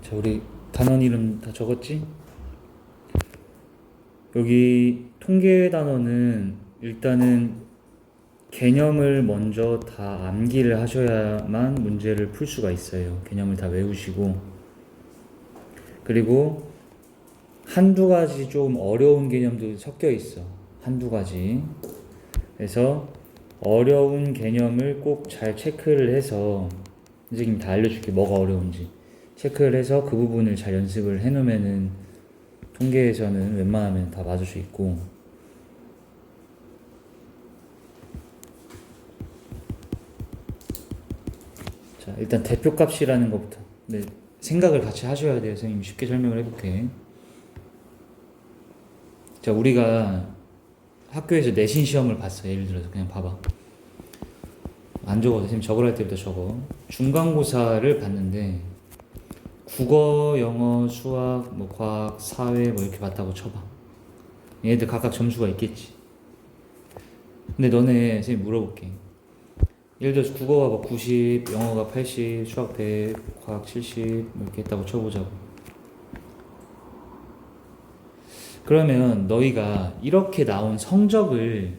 자, 우리 단원 이름 다 적었지? 여기 통계 단원은 일단은 개념을 먼저 다 암기를 하셔야만 문제를 풀 수가 있어요. 개념을 다 외우시고, 그리고 한두 가지 좀 어려운 개념도 섞여 있어. 한두 가지. 그래서 어려운 개념을 꼭 잘 체크를 해서, 선생님이 다 알려줄게. 뭐가 어려운지 체크를 해서 그 부분을 잘 연습을 해놓으면은 통계에서는 웬만하면 다 맞을 수 있고. 자, 일단 대표값이라는 것부터 생각을 같이 하셔야 돼요. 선생님 쉽게 설명을 해볼게. 자, 우리가 학교에서 내신 시험을 봤어. 예를 들어서 그냥 봐봐. 안 적어. 선생님 적으라 할 때부터 적어. 중간고사를 봤는데 국어, 영어, 수학, 뭐 과학, 사회 뭐 이렇게 봤다고 쳐봐. 얘네들 각각 점수가 있겠지. 근데 너네 선생님 물어볼게. 예를 들어서 국어가 뭐 90, 영어가 80, 수학 100, 과학 70 뭐 이렇게 했다고 쳐보자고. 그러면 너희가 이렇게 나온 성적을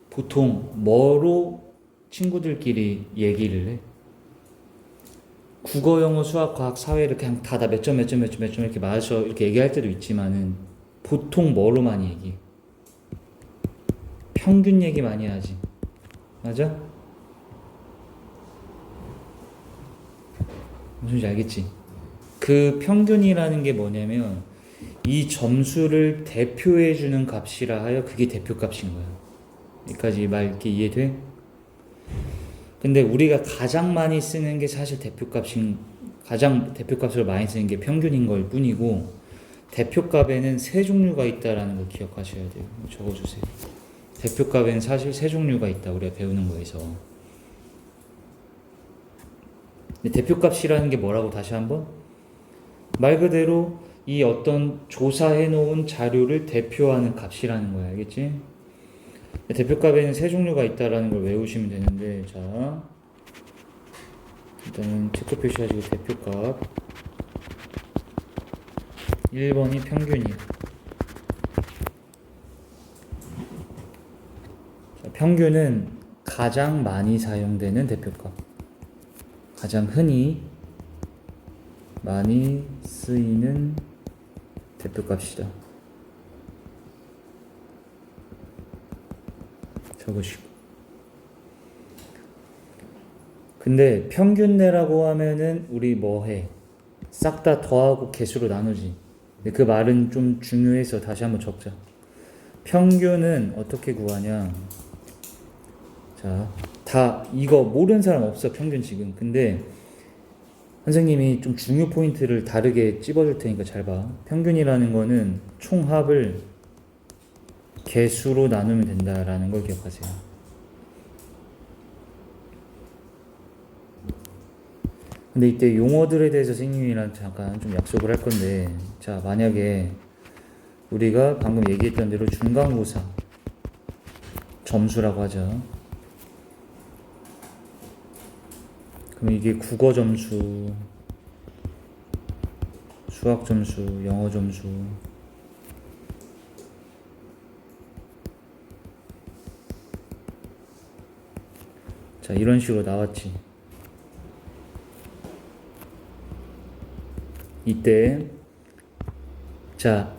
보통 뭐로 친구들끼리 얘기를 해? 국어, 영어, 수학, 과학, 사회를 그냥 다 몇 점 이렇게 맞아서 이렇게 얘기할 때도 있지만은 보통 뭐로 많이 얘기해? 평균 얘기 많이 하지. 맞아? 무슨 소리인지 알겠지? 그 평균이라는 게 뭐냐면 이 점수를 대표해주는 값이라 하여 그게 대표값인 거야. 여기까지 말 이렇게 이해돼? 근데 우리가 가장 많이 쓰는 게 사실 가장 대표값을 많이 쓰는 게 평균인 걸 뿐이고, 대표값에는 세 종류가 있다라는 거 기억하셔야 돼요. 적어주세요. 대표값에는 사실 세 종류가 있다. 우리가 배우는 거에서. 근데 대표값이라는 게 뭐라고 다시 한번? 말 그대로 이 어떤 조사해 놓은 자료를 대표하는 값이라는 거야. 알겠지? 대표값에는 세 종류가 있다라는 걸 외우시면 되는데, 자, 일단은 체크 표시하시고 대표값 1번이 평균이야. 자, 평균은 가장 많이 사용되는 대표값, 가장 흔히 많이 쓰이는 대표값이다. 적으시고. 근데 평균 내라고 하면은 우리 뭐 해? 싹 다 더하고 개수로 나누지. 근데 그 말은 좀 중요해서 다시 한번 적자. 평균은 어떻게 구하냐? 자, 다 이거 모르는 사람 없어. 평균 지금. 근데 선생님이 좀 중요 포인트를 다르게 찝어줄 테니까 잘 봐. 평균이라는 거는 총합을 개수로 나누면 된다라는 걸 기억하세요. 근데 이때 용어들에 대해서 선생님이랑 잠깐 좀 약속을 할 건데, 자, 만약에 우리가 방금 얘기했던 대로 중간고사 점수라고 하죠. 그럼 이게 국어 점수, 수학 점수, 영어 점수, 자, 이런 식으로 나왔지. 이때 자,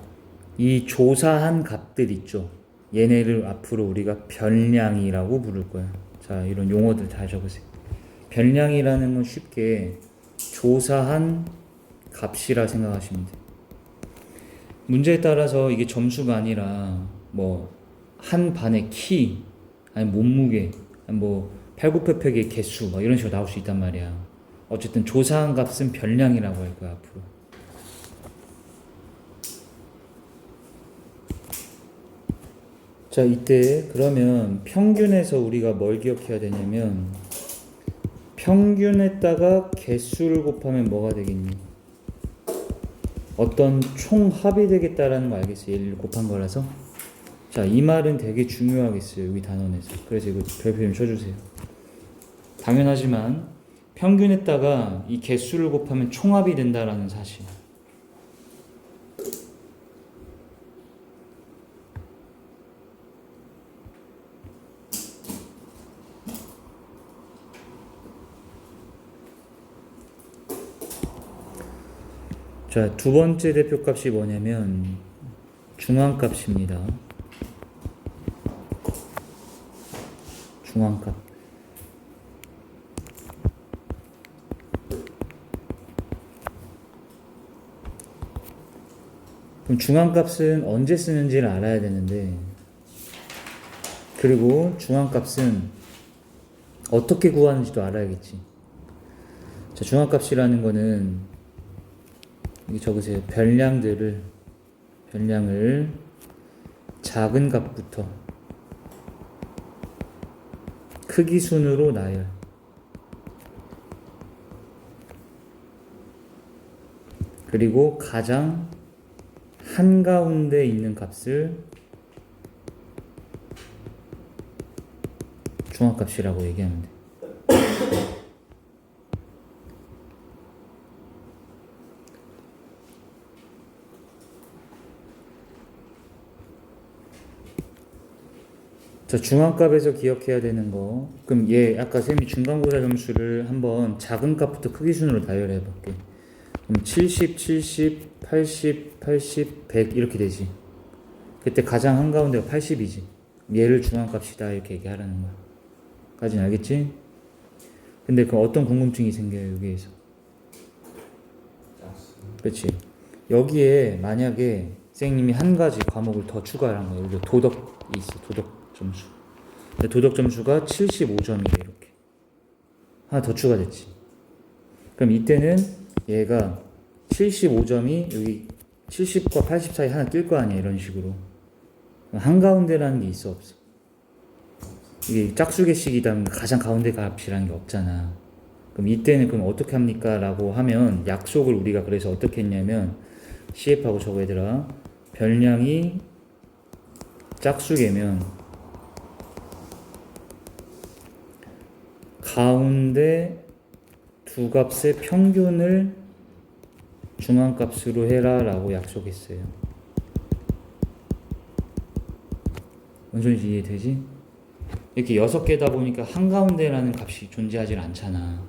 이 조사한 값들 있죠. 얘네를 앞으로 우리가 변량이라고 부를 거야. 자, 이런 용어들 다 적으세요. 변량이라는 건 쉽게 조사한 값이라 생각하시면 돼요. 문제에 따라서 이게 점수가 아니라 뭐 한 반의 키, 아니 몸무게, 아니 뭐 팔굽혀펴기의 개수 막 이런 식으로 나올 수 있단 말이야. 어쨌든 조사한 값은 변량이라고 할 거야 앞으로. 자, 이때 그러면 평균에서 우리가 뭘 기억해야 되냐면, 평균에다가 개수를 곱하면 뭐가 되겠니? 어떤 총합이 되겠다라는 거 알겠어요? 얘를 곱한 거라서. 자, 이 말은 되게 중요하겠어요. 여기 단원에서. 그래서 이거 별표 좀 쳐주세요. 당연하지만 평균에다가 이 개수를 곱하면 총합이 된다라는 사실. 자, 두 번째 대표값이 뭐냐면 중앙값입니다. 중앙값. 그럼 중앙값은 언제 쓰는지를 알아야 되는데, 그리고 중앙값은 어떻게 구하는지도 알아야겠지. 자, 중앙값이라는 거는 여기 적으세요. 별량을 작은 값부터 크기 순으로 나열. 그리고 가장 한가운데 있는 값을 중앙값이라고 얘기하면 돼. 자, 중앙값에서 기억해야 되는 거. 그럼 얘 아까 쌤이 중간고사 점수를 한번 작은 값부터 크기 순으로 나열해 볼게. 그럼 70, 70, 80, 80, 100 이렇게 되지. 그때 가장 한가운데가 80이지. 얘를 중앙값이다 이렇게 얘기하라는 거야. 까지는 알겠지? 근데 그 어떤 궁금증이 생겨요 여기에서. 그렇지. 여기에 만약에 선생님이 한 가지 과목을 더 추가한 거예요. 여기 도덕이 있어. 도덕 점수. 근데 도덕 점수가 75점이래 이렇게. 하나 더 추가됐지. 그럼 이때는 얘가 75점이 여기 70과 80 사이 하나 낄 거 아니야 이런 식으로. 한가운데라는 게 있어 없어? 이게 짝수개식이다 가장 가운데 값이라는 게 없잖아. 그럼 이때는 그럼 어떻게 합니까? 라고 하면 약속을 우리가 그래서 어떻게 했냐면 CF하고 저거 얘들아 별량이 짝수개면 가운데 두 값의 평균을 중앙값으로 해라 라고 약속했어요. 뭔 소리인지 이해되지? 이렇게 6개다 보니까 한가운데라는 값이 존재하지 않잖아.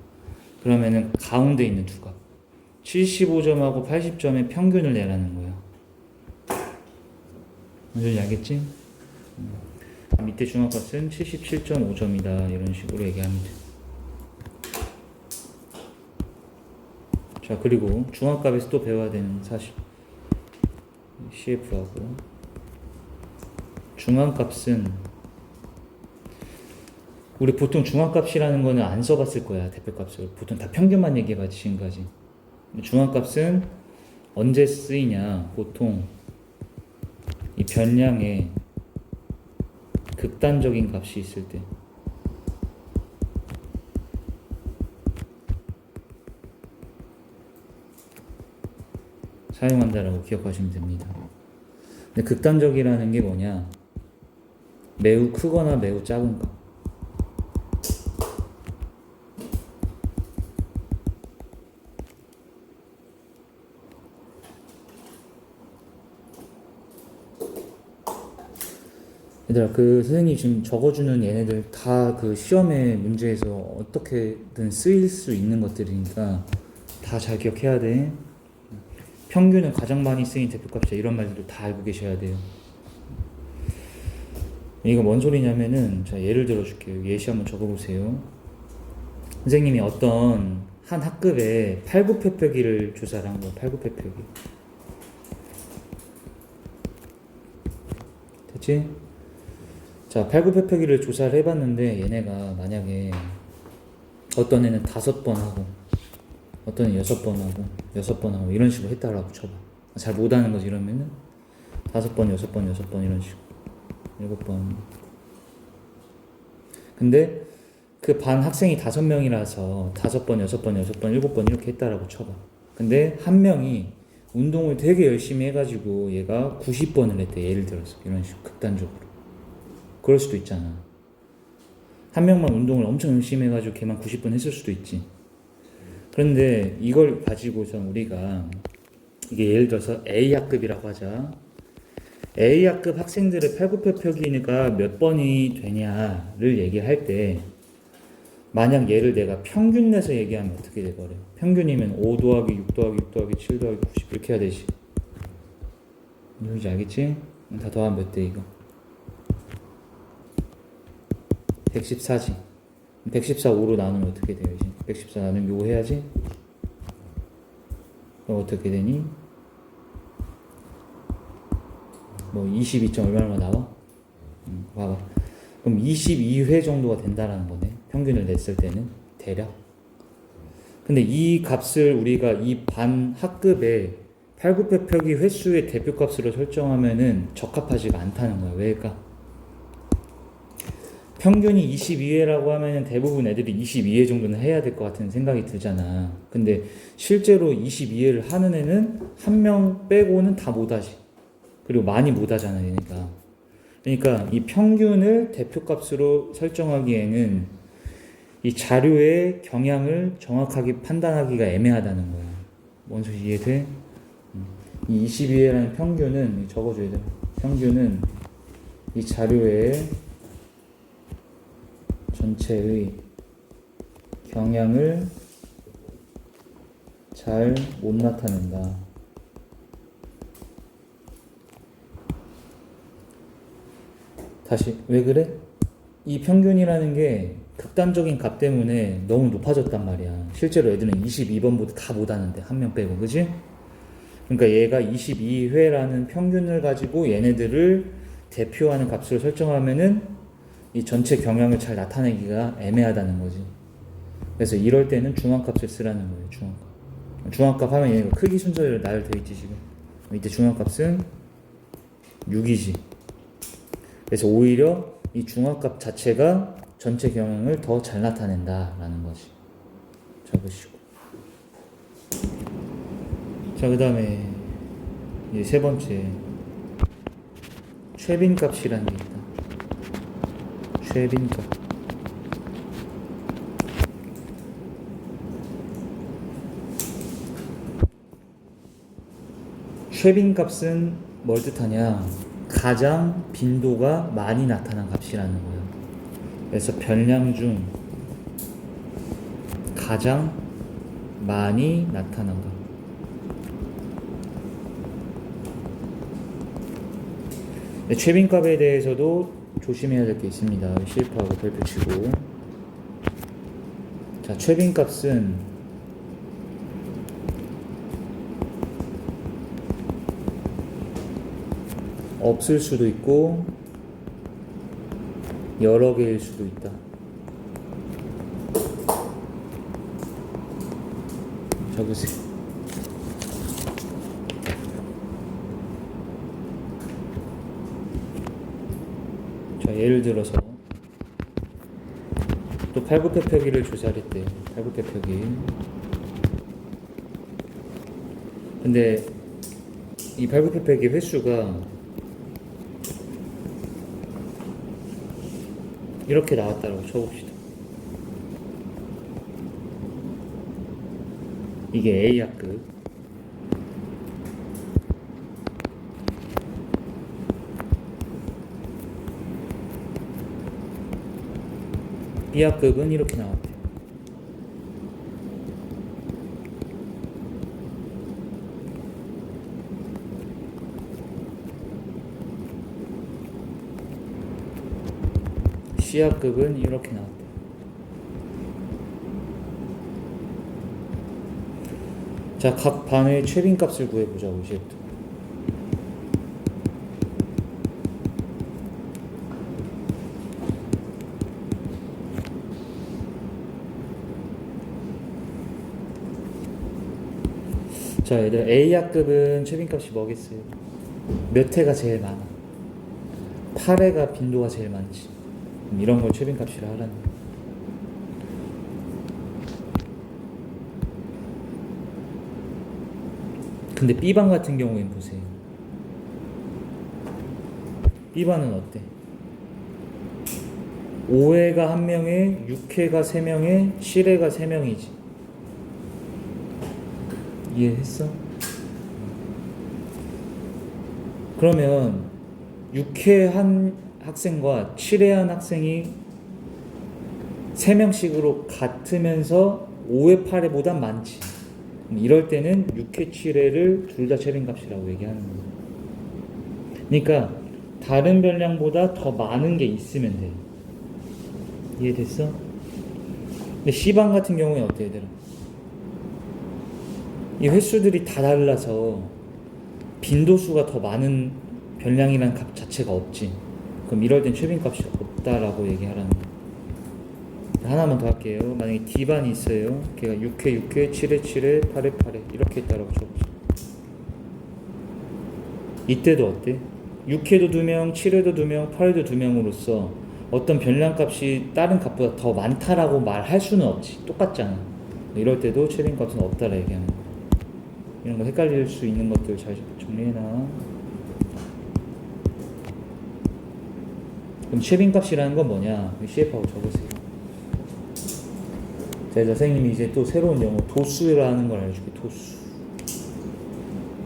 그러면은 가운데 있는 두 값 75점하고 80점의 평균을 내라는 거야. 뭔 소리인지 알겠지? 밑에 중앙값은 77.5점이다 이런 식으로 얘기하면 돼. 자, 그리고 중앙값에서 또 배워야 되는 사실 CF하고 중앙값은 우리 보통 중앙값이라는 거는 안 써봤을 거야. 대표값을 보통 다 평균만 얘기해봤지 지금까지. 중앙값은 언제 쓰이냐 보통 이 변량에 극단적인 값이 있을 때 사용한다라고 기억하시면 됩니다. 근데 극단적이라는 게 뭐냐? 매우 크거나 매우 작은 것. 얘들아, 그 선생님이 지금 적어주는 얘네들 다 그 시험의 문제에서 어떻게든 쓰일 수 있는 것들이니까 다 잘 기억해야 돼. 평균은 가장 많이 쓰인 대표값이야. 이런 말들도 다 알고 계셔야 돼요. 이거 뭔 소리냐면은, 자, 예를 들어줄게요. 예시 한번 적어보세요. 선생님이 어떤 한 학급에 팔굽혀펴기를 조사를 한 거야. 팔굽혀펴기. 됐지? 자, 팔굽혀펴기를 조사를 해봤는데 얘네가 만약에 어떤 애는 5번 하고 어떤 애는 6번 하고 6번 하고 이런 식으로 했다라고 쳐봐. 잘 못하는 거지 이러면은 5번, 6번, 6번 이런 식으로 7번. 근데 그 반 학생이 5명이라서 5번, 6번, 6번, 7번 이렇게 했다라고 쳐봐. 근데 한 명이 운동을 되게 열심히 해가지고 얘가 90번을 했대. 예를 들어서 이런 식으로 극단적으로. 그럴 수도 있잖아. 한 명만 운동을 엄청 열심히 해가지고 걔만 90번 했을 수도 있지. 그런데 이걸 가지고서 우리가 이게 예를 들어서 A학급이라고 하자. A학급 학생들의 팔굽혀펴기가 몇 번이 되냐를 얘기할 때 만약 얘를 내가 평균 내서 얘기하면 어떻게 돼버려? 평균이면 5 더하기 6 더하기 6 더하기 7 더하기 90 이렇게 해야 되지. 뭔지 알겠지? 다 더하면 몇 대 이거? 114지. 114 5로 나누면 어떻게 돼요? 114 나누면 요거 해야지. 그럼 어떻게 되니? 뭐 22점 얼마나 나와? 봐봐. 그럼 22회 정도가 된다라는 거네. 평균을 냈을 때는 대략. 근데 이 값을 우리가 이 반 학급에 팔굽혀펴기 횟수의 대표값으로 설정하면은 적합하지가 않다는 거야. 왜일까? 평균이 22회라고 하면은 대부분 애들이 22회 정도는 해야 될 것 같은 생각이 들잖아. 근데 실제로 22회를 하는 애는 한 명 빼고는 다 못하지. 그리고 많이 못하잖아, 그러니까 이 평균을 대표값으로 설정하기에는 이 자료의 경향을 정확하게 판단하기가 애매하다는 거야. 뭔 소리 이해돼? 이 22회라는 평균은 적어줘야 돼. 평균은 이 자료의 전체의 경향을 잘 못 나타낸다. 다시 왜 그래? 이 평균이라는 게 극단적인 값 때문에 너무 높아졌단 말이야. 실제로 애들은 22번보다 다 못하는데 한 명 빼고, 그지? 그러니까 얘가 22회라는 평균을 가지고 얘네들을 대표하는 값으로 설정하면은 이 전체 경향을 잘 나타내기가 애매하다는 거지. 그래서 이럴 때는 중앙값을 쓰라는 거예요. 중앙값 하면 얘가 크기 순서대로 나열되어 있지 지금. 이때 중앙값은 6이지. 그래서 오히려 이 중앙값 자체가 전체 경향을 더 잘 나타낸다라는 거지. 적으시고. 자, 그 다음에 이제 세 번째 최빈값이라는 게 있다. 최빈값. 최빈값은 뭘 뜻하냐? 가장 빈도가 많이 나타난 값이라는 거예요. 그래서 변량 중 가장 많이 나타난 값. 최빈값에 대해서도 조심해야 될 게 있습니다. 실프하고 별표 치고. 자, 최빈값은 없을 수도 있고 여러 개일 수도 있다. 적으세요. 자, 예를 들어서 또 팔굽혀펴기를 조사를 했대요. 팔굽혀펴기. 근데 이 팔굽혀펴기 횟수가 이렇게 나왔다라고 쳐봅시다. 이게 A학급. B학급은 이렇게 나왔대요. C학급은 이렇게 나왔대요. 자, 각 반의 최빈값을 구해보자고, 이제부터. 자, 얘들 A학급은 최빈값이 뭐겠어요? 몇 회가 제일 많아? 8회가 빈도가 제일 많지. 이런 걸 최빈값이라 하라는 거야. 근데 B반 같은 경우엔 보세요. B반은 어때? 5회가 1명에 6회가 3명에 7회가 3명이지. 이해했어? 그러면 6회 한 학생과 7회 한 학생이 3명씩으로 같으면서 5회 8회보다 많지. 이럴 때는 6회 7회를 둘 다 최빈값이라고 얘기하는 거야. 그러니까 다른 변량보다 더 많은 게 있으면 돼. 이해됐어? 근데 C방 같은 경우에 어때 얘들아? 이 횟수들이 다 달라서 빈도수가 더 많은 변량이라는 값 자체가 없지. 그럼 이럴 땐 최빈값이 없다라고 얘기하라는 거야. 하나만 더 할게요. 만약에 D반이 있어요. 걔가 6회 6회 7회 7회 8회 8회 이렇게 있다라고 쳐보자. 이때도 어때? 6회도 2명 7회도 2명 8회도 2명으로서 어떤 변량값이 다른 값보다 더 많다라고 말할 수는 없지. 똑같잖아. 이럴 때도 최빈값은 없다라 얘기하는 거야. 이런 거 헷갈릴 수 있는 것들 잘 정리해놔. 그럼 최빈값이라는 건 뭐냐? CF하고 적으세요. 자, 선생님이 이제 또 새로운 용어 도수라는 걸 알려줄게.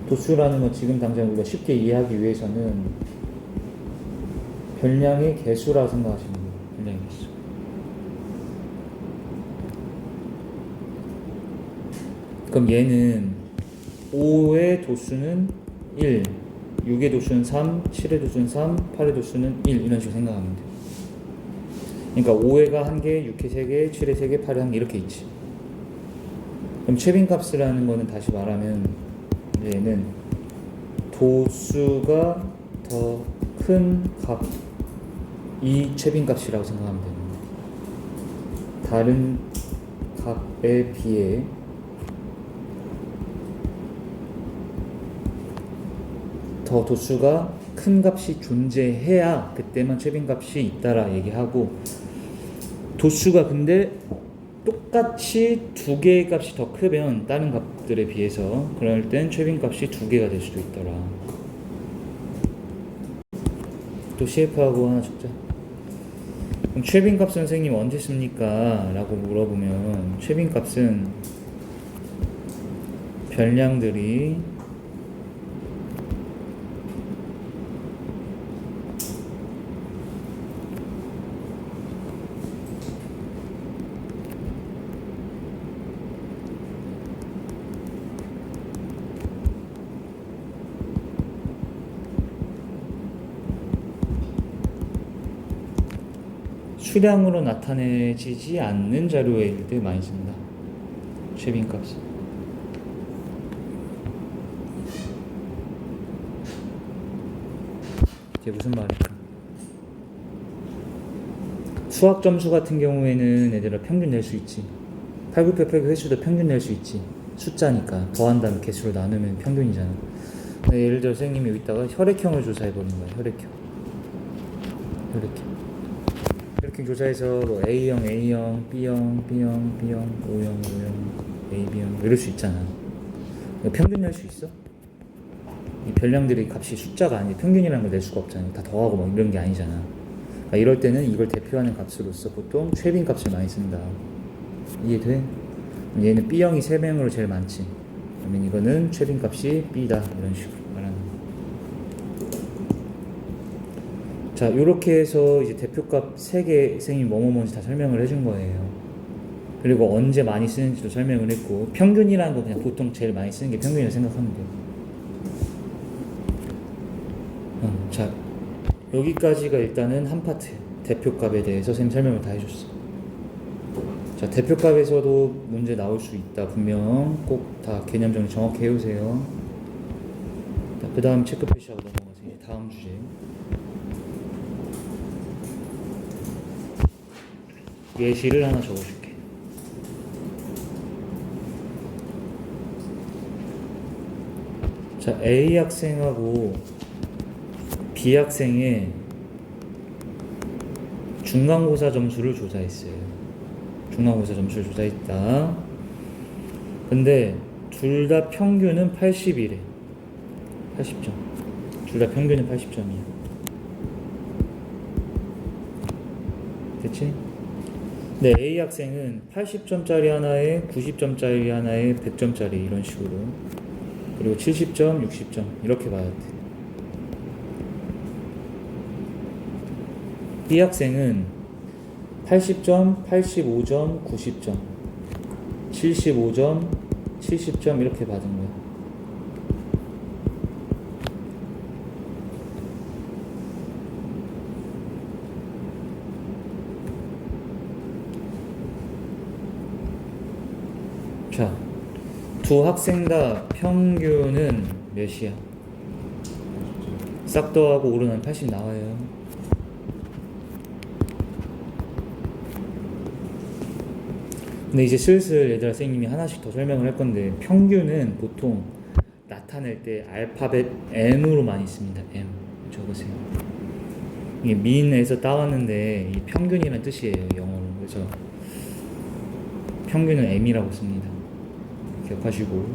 도수라는 건 지금 당장 우리가 쉽게 이해하기 위해서는 변량의 개수라고 생각하시면 돼요. 변량의 개수. 그럼 얘는 5의 도수는 1, 6의 도수는 3, 7의 도수는 3, 8의 도수는 1 이런 식으로 생각하면 돼요. 그러니까 5회가 1개, 6회 3개, 7회 3개, 8회 1개 이렇게 있지. 그럼 최빈값이라는 거는 다시 말하면 얘는 도수가 더 큰 값이 최빈값이라고 생각하면 됩니다. 다른 값에 비해 더 도수가 큰 값이 존재해야 그때만 최빈값이 있다라 얘기하고, 도수가 근데 똑같이 두 개의 값이 더 크면 다른 값들에 비해서 그럴 땐 최빈값이 두 개가 될 수도 있더라. 또 CF하고 하나 적자. 그럼 최빈값 선생님 언제 씁니까? 라고 물어보면 최빈값은 변량들이 수량으로 나타내지지 않는 자료일 때 많이 쓴다. 최빈값은. 이게 무슨 말일까? 수학 점수 같은 경우에는 얘들아 평균 낼 수 있지. 팔굽혀펴기 횟수도 평균 낼 수 있지. 숫자니까 더한다는 개수로 나누면 평균이잖아. 예를 들어 선생님이 여기다가 혈액형을 조사해보는 거야. 혈액형. 조사해서 뭐 A형, B형, O형, AB형 이럴 수 있잖아. 평균 낼 수 있어? 이 변량들이 값이 숫자가 아니고 평균이라는 걸 낼 수가 없잖아. 다 더하고 막 이런 게 아니잖아. 그러니까 이럴 때는 이걸 대표하는 값으로서 보통 최빈값을 많이 쓴다. 이해돼? 얘는 B형이 3명으로 제일 많지. 그러면 이거는 최빈값이 B다. 이런 식으로 말하는 거야. 자, 요렇게 해서 이제 대표값 3개 선생님이 뭐뭐뭐인지 다 설명을 해준 거예요. 그리고 언제 많이 쓰는지도 설명을 했고, 평균이라는 거 그냥 보통 제일 많이 쓰는 게 평균이라고 생각하면 돼요. 자, 여기까지가 일단은 한 파트예요. 대표값에 대해서 선생님 설명을 다 해줬어. 자, 대표값에서도 문제 나올 수 있다. 분명 꼭 다 개념 정리 정확히 해오세요. 그 다음 체크 표시하고 넘어가세요. 다음 주제. 예시를 하나 적어줄게. 자, A 학생하고 B 학생의 중간고사 점수를 조사했어요. 중간고사 점수를 조사했다. 근데 둘 다 평균은 80이래. 80점. 둘 다 평균은 80점이야. 됐지? 네, A 학생은 80점짜리 하나에 90점짜리 하나에 100점짜리 이런 식으로, 그리고 70점, 60점 이렇게 봐야 돼. B 학생은 80점, 85점, 90점, 75점, 70점 이렇게 받은 거야. 자, 두 학생 다 평균은 몇이야? 싹 더하고 오르면 80 나와요. 근데 이제 슬슬 얘들아 선생님이 하나씩 더 설명을 할 건데, 평균은 보통 나타낼 때 알파벳 M으로 많이 씁니다. M 적으세요. 이게 민에서 따왔는데 이 평균이라는 뜻이에요, 영어로. 그래서 평균은 M이라고 씁니다. 기억하시고.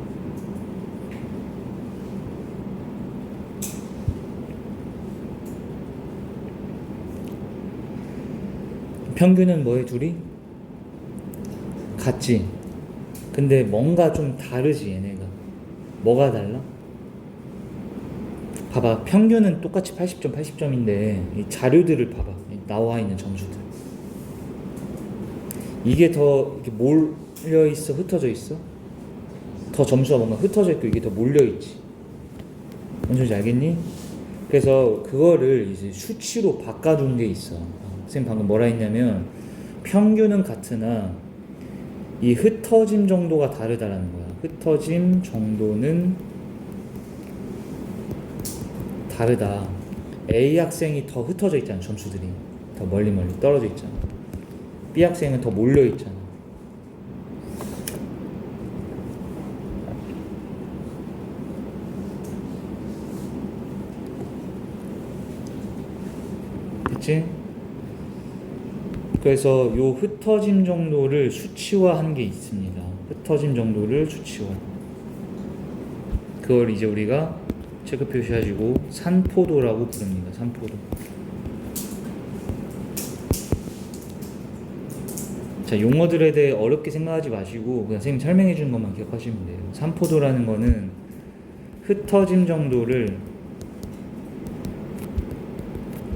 평균은 뭐에 둘이? 같지. 근데 뭔가 좀 다르지 얘네가. 뭐가 달라? 봐봐, 평균은 똑같이 80점, 80점인데 이 자료들을 봐봐. 나와 있는 점수들. 이게 더 이렇게 몰려 있어, 흩어져 있어? 더 점수가 뭔가 흩어져 있고 이게 더 몰려 있지. 뭔 소리인지 알겠니? 그래서 그거를 이제 수치로 바꿔준 게 있어. 선생님 방금 뭐라 했냐면 평균은 같으나 이 흩어짐 정도가 다르다라는 거야. 흩어짐 정도는 다르다. A 학생이 더 흩어져 있잖아. 점수들이 더 멀리 떨어져 있잖아. B 학생은 더 몰려 있잖아. 그치? 그래서 요 흩어짐 정도를 수치화한 게 있습니다. 흩어짐 정도를 수치화. 그걸 이제 우리가 체크 표시하시고 산포도라고 부릅니다. 산포도. 자, 용어들에 대해 어렵게 생각하지 마시고 그냥 선생님 설명해 주는 것만 기억하시면 돼요. 산포도라는 거는 흩어짐 정도를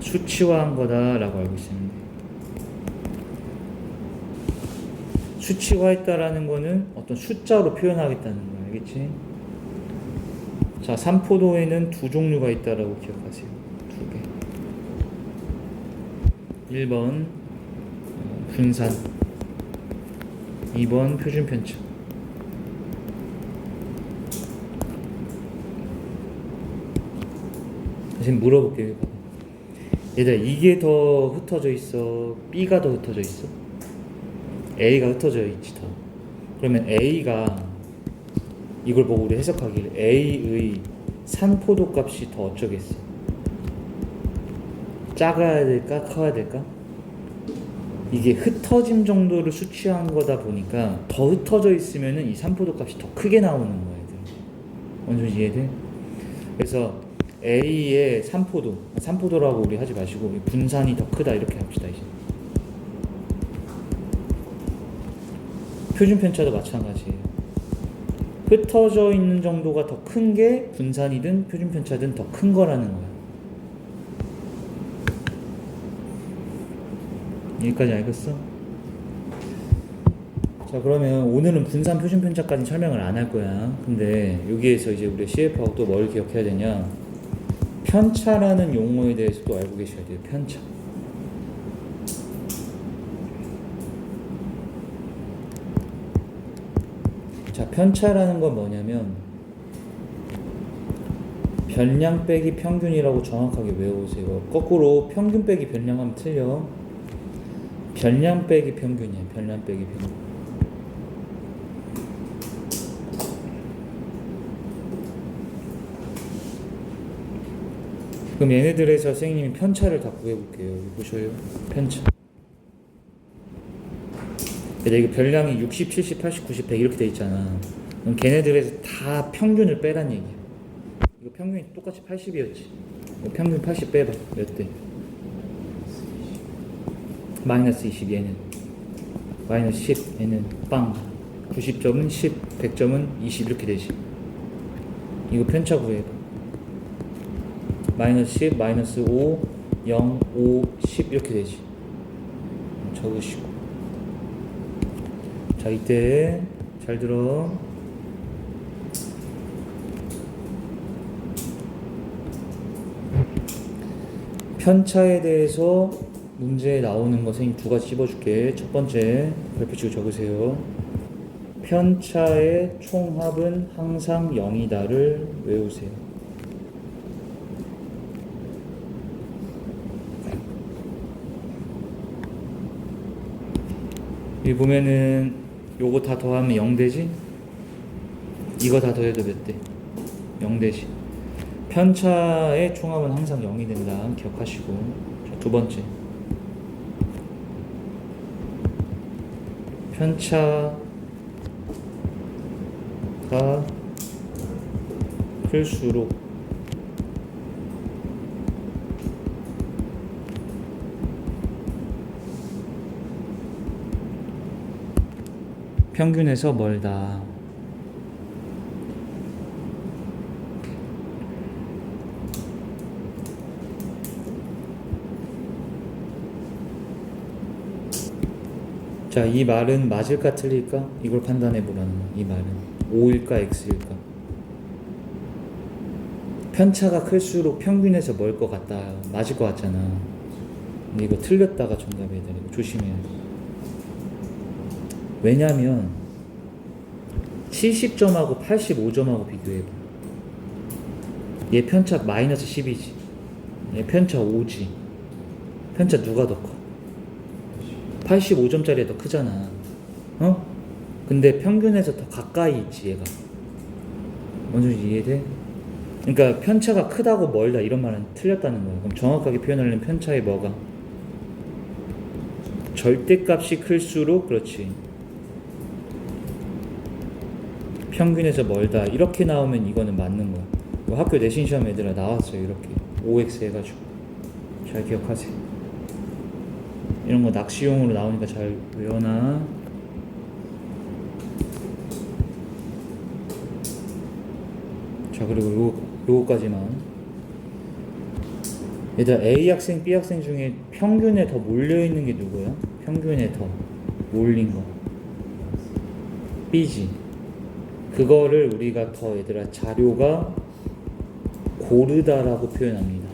수치화한 거다라고 알고 있습니다. 수치화했다라는 거는 어떤 숫자로 표현하겠다는 거야. 알겠지? 자, 산포도에는 두 종류가 있다라고 기억하세요. 두 개. 1번 분산, 2번 표준 편차. 지금 물어볼게요. 얘들아, 이게 더 흩어져 있어? B가 더 흩어져 있어? A가 흩어져 있지 더. 그러면 A가 이걸 보고 우리 해석하기를 A의 산포도 값이 더 어쩌겠어? 작아야 될까? 커야 될까? 이게 흩어짐 정도를 수치한 거다 보니까 더 흩어져 있으면은 이 산포도 값이 더 크게 나오는 거야. 어느 정도 이해돼? 그래서 A의 산포도라고 우리 하지 마시고 분산이 더 크다 이렇게 합시다. 이제 표준 편차도 마찬가지예요. 흩어져 있는 정도가 더 큰 게 분산이든 표준 편차든 더 큰 거라는 거야. 여기까지 알겠어? 자, 그러면 오늘은 분산 표준 편차까지 설명을 안 할 거야. 근데 여기에서 이제 우리 CF하고 또 뭘 기억해야 되냐? 편차라는 용어에 대해서 또 알고 계셔야 돼요. 편차. 자, 편차라는 건 뭐냐면 변량 빼기 평균이라고 정확하게 외우세요. 거꾸로 평균 빼기 변량하면 틀려. 변량 빼기 평균이야. 변량 빼기 평균. 그럼 얘네들에서 선생님이 편차를 다 구해볼게요. 여기 보셔요. 편차. 근데 이거 별량이 60, 70, 80, 90, 100 이렇게 돼 있잖아. 그럼 걔네들에서 다 평균을 빼란 얘기야. 이거 평균이 똑같이 80이었지. 평균 80 빼봐. 몇 대? 마이너스 20 얘는. 마이너스 10 얘는 빵 90점은 10 100점은 20 이렇게 되지. 이거 편차 구해봐. 마이너스 10 마이너스 5 0 5 10 이렇게 되지. 적으시고. 자 이때 잘 들어. 편차에 대해서 문제에 나오는 거 선생님 두 가지 찝어줄게. 첫 번째 별표 치고 적으세요. 편차의 총합은 항상 0이다를 외우세요. 여기 보면은 요거 다 더하면 0 되지? 이거 다 더해도 몇 대? 0 되지. 편차의 총합은 항상 0이 된다. 기억하시고. 자, 두 번째. 편차가 클수록 평균에서 멀다. 자, 이 말은 맞을까 틀릴까? 이걸 판단해 보라는 거야. 이 말은 O일까 X일까? 편차가 클수록 평균에서 멀 것 같다. 맞을 것 같잖아. 근데 이거 틀렸다가 정답해야 되니까 조심해야 돼. 왜냐면 70점하고 85점하고 비교해봐. 얘 편차 마이너스 10이지. 얘 편차 5지. 편차 누가 더 커? 85점짜리가 더 크잖아. 어? 근데 평균에서 더 가까이 있지 얘가. 뭔 소리인지 이해돼? 그러니까 편차가 크다고 멀다 이런 말은 틀렸다는 거야. 그럼 정확하게 표현하려면 편차의 뭐가? 절대값이 클수록 그렇지. 평균에서 멀다 이렇게 나오면 이거는 맞는 거야. 학교 내신 시험 애들아 나왔어요. 이렇게 5x 해가지고 잘 기억하세요. 이런 거 낚시용으로 나오니까 잘 외워놔. 자 그리고 요거까지만. 얘들아 A 학생, B 학생 중에 평균에 더 몰려있는 게 누구야? 평균에 더 몰린 거 B지. 그거를 우리가 더 얘들아 자료가 고르다라고 표현합니다.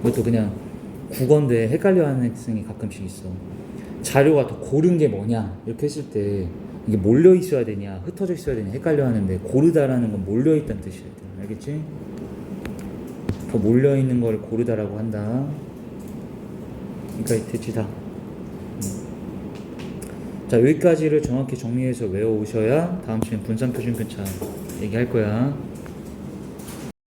이것도 그냥 국어인데 헷갈려하는 학생이 가끔씩 있어. 자료가 더 고른 게 뭐냐 이렇게 했을 때 이게 몰려 있어야 되냐 흩어져 있어야 되냐 헷갈려 하는데 고르다라는 건 몰려 있다는 뜻이야. 알겠지? 더 몰려 있는 걸 고르다라고 한다. 그러니까 됐지 다. 자 여기까지를 정확히 정리해서 외워오셔야 다음 시간 분산표준편차 얘기할 거야.